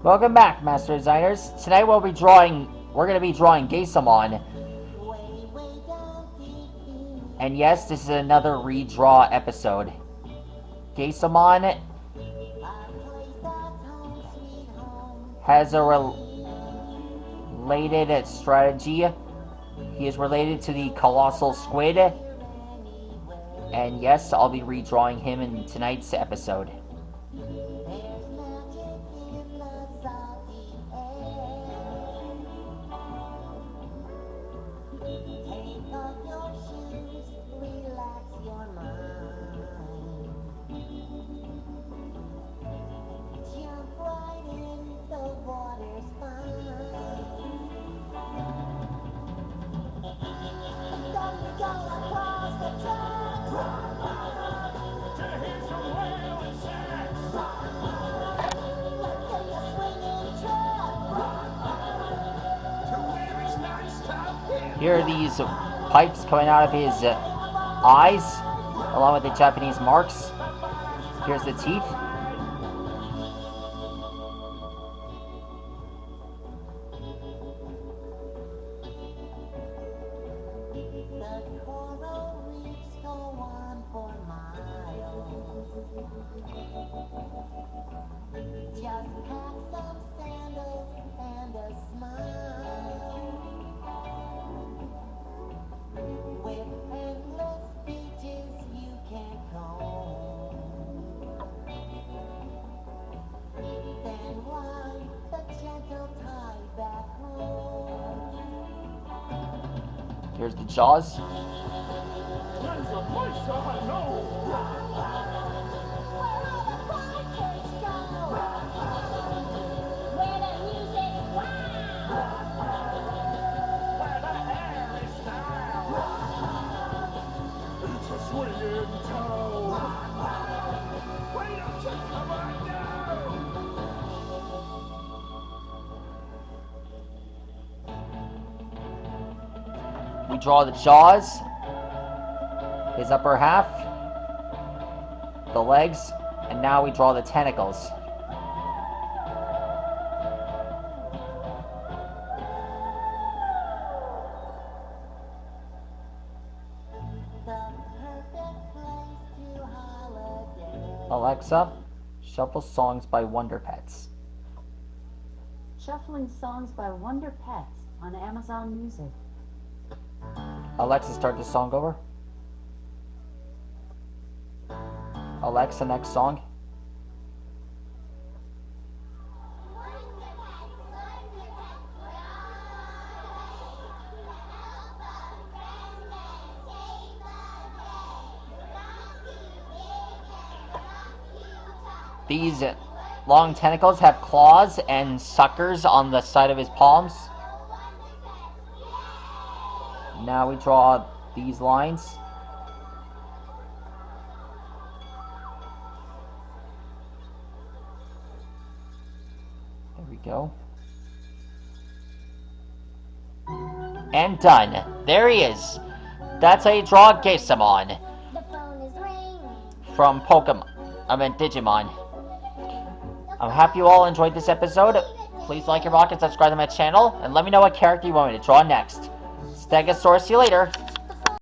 Welcome back, Master Designers. Tonight we're gonna be drawing Gesamon. And yes, this is another redraw episode. Gesamon has a related strategy. He is related to the colossal squid. And yes, I'll be redrawing him in tonight's episode. Here are these pipes coming out of his eyes, along with the Japanese marks. Here's the teeth. Here's the jaws. We draw the jaws, his upper half, the legs, and now we draw the tentacles. Alexa, shuffle songs by Wonder Pets. Shuffling songs by Wonder Pets on Amazon Music. Alexa, start the song over. Alexa, next song. These long tentacles have claws and suckers on the side of his palms. Now we draw these lines. There we go. And done. There he is. That's how you draw Gesamon. The phone is ringing. From Digimon. I'm happy you all enjoyed this episode. Please like your rock and subscribe to my channel, and let me know what character you want me to draw next. Stegosaurus, see you later.